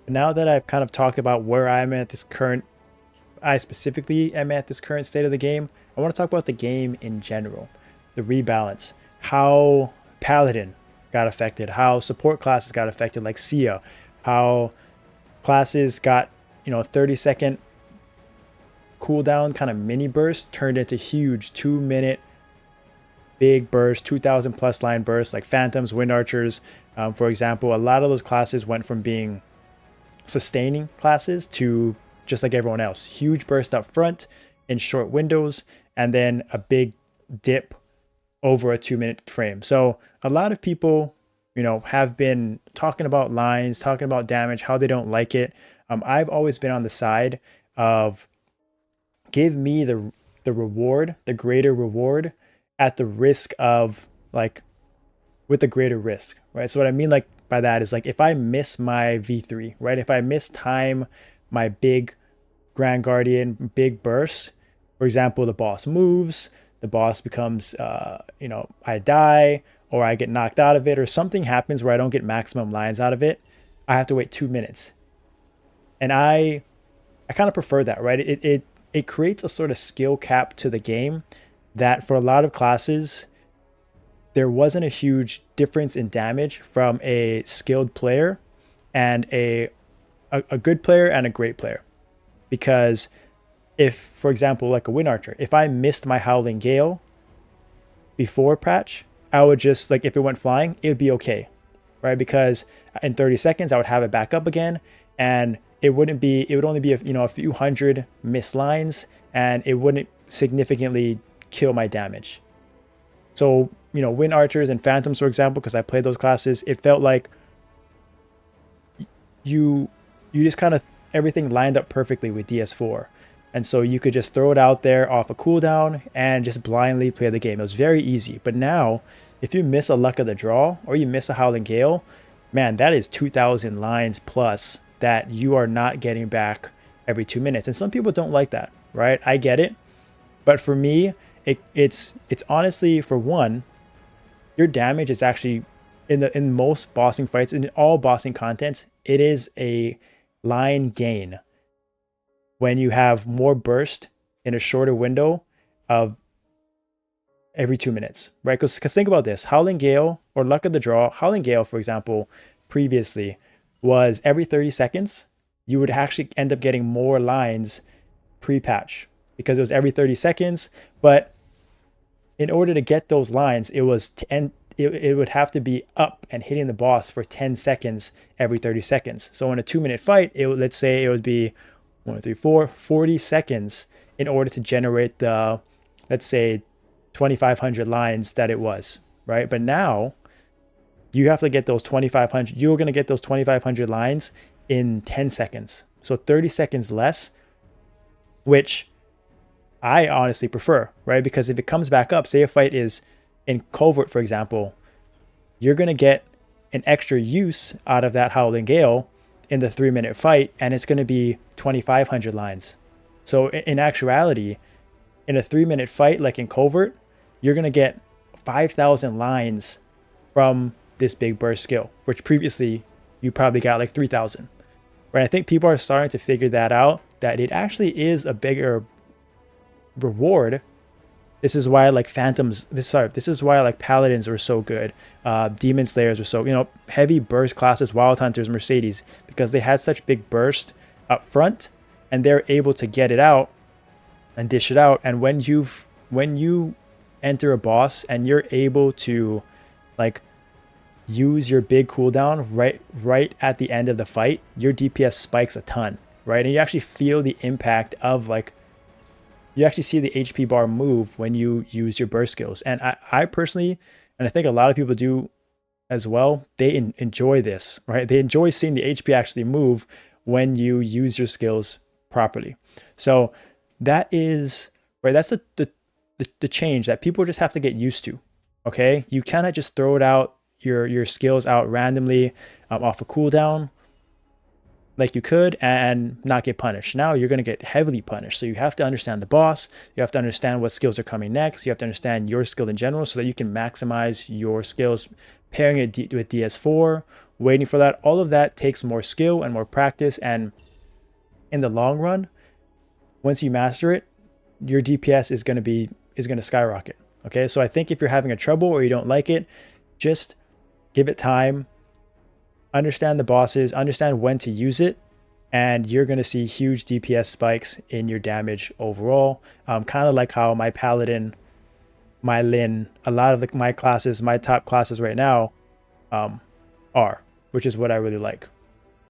Now that I've kind of talked about where I specifically am at this current state of the game, I want to talk about the game in general, the rebalance, how Paladin got affected, how support classes got affected, like Sia, how classes got, 30-second cooldown kind of mini burst turned into huge 2 minute big bursts, 2,000 plus line bursts, like Phantoms, Wind Archers, for example. A lot of those classes went from being sustaining classes to just like everyone else. Huge burst up front in short windows, and then a big dip over a 2 minute frame. So a lot of people, have been talking about lines, talking about damage, how they don't like it. I've always been on the side of give me the reward, the greater reward, at the risk of like with the greater risk, right? So what I mean like by that is like if I miss my V3, right? If I miss time my big Grand Guardian big burst, for example, the boss moves, the boss becomes I die or I get knocked out of it or something happens where I don't get maximum lines out of it, I have to wait 2 minutes. And I kind of prefer that, right? It creates a sort of skill cap to the game that for a lot of classes there wasn't a huge difference in damage from a skilled player and a good player and a great player. Because if, for example, like a Wind Archer, if I missed my Howling Gale before patch, I would just, like, if it went flying, it would be okay, right? Because in 30 seconds, I would have it back up again, and it would only be, a few hundred missed lines, and it wouldn't significantly kill my damage. So, Wind Archers and Phantoms, for example, because I played those classes, it felt like you you just kind of everything lined up perfectly with DS4. And so you could just throw it out there off a cooldown and just blindly play the game. It was very easy. But now, if you miss a Luck of the Draw or you miss a Howling Gale, man, that is 2,000 lines plus that you are not getting back every 2 minutes. And some people don't like that, right? I get it. But for me, it's honestly, for one, your damage is actually in most bossing fights, in all bossing contents, it is a line gain when you have more burst in a shorter window of every 2 minutes, right? Because think about this: Howling Gale or Luck of the Draw. Howling Gale, for example, previously was every 30 seconds. You would actually end up getting more lines pre-patch because it was every 30 seconds. But in order to get those lines, it would have to be up and hitting the boss for 10 seconds every 30 seconds. So in a 2 minute fight, let's say it would be 40 seconds in order to generate the, let's say, 2,500 lines that it was, right? But now you have to get those 2,500. You're going to get those 2,500 lines in 10 seconds. So 30 seconds less, which I honestly prefer, right? Because if it comes back up, say a fight is in Covert, for example, you're going to get an extra use out of that Howling Gale in the 3 minute fight, and it's going to be 2,500 lines. So in actuality, in a 3 minute fight, like in Covert, you're going to get 5,000 lines from this big burst skill, which previously you probably got like 3,000. Right? I think people are starting to figure that out, that it actually is a bigger reward. This is why like this is why like Paladins were so good. Demon Slayers were so, heavy burst classes, Wild Hunters, Mercedes, because they had such big burst up front and they're able to get it out and dish it out. And when you enter a boss and you're able to like use your big cooldown right at the end of the fight, your DPS spikes a ton, right? And you actually feel the impact of like, you actually see the HP bar move when you use your burst skills. And I personally, and I think a lot of people do as well, they enjoy this, right? They enjoy seeing the HP actually move when you use your skills properly. So that is, right, that's the change that people just have to get used to, okay? You cannot just throw it out, your skills out randomly off a cooldown like you could and not get punished. Now you're going to get heavily punished. So you have to understand the boss. You have to understand what skills are coming next. You have to understand your skill in general so that you can maximize your skills, pairing it with DS4 waiting for that. All of that takes more skill and more practice, and in the long run, once you master it, your DPS is going to skyrocket. Okay, so I think if you're having a trouble or you don't like it, just give it time, understand the bosses, understand when to use it, and you're going to see huge DPS spikes in your damage overall. Kind of like how my Paladin, my Lin, a lot of my classes, my top classes right now are, which is what I really like.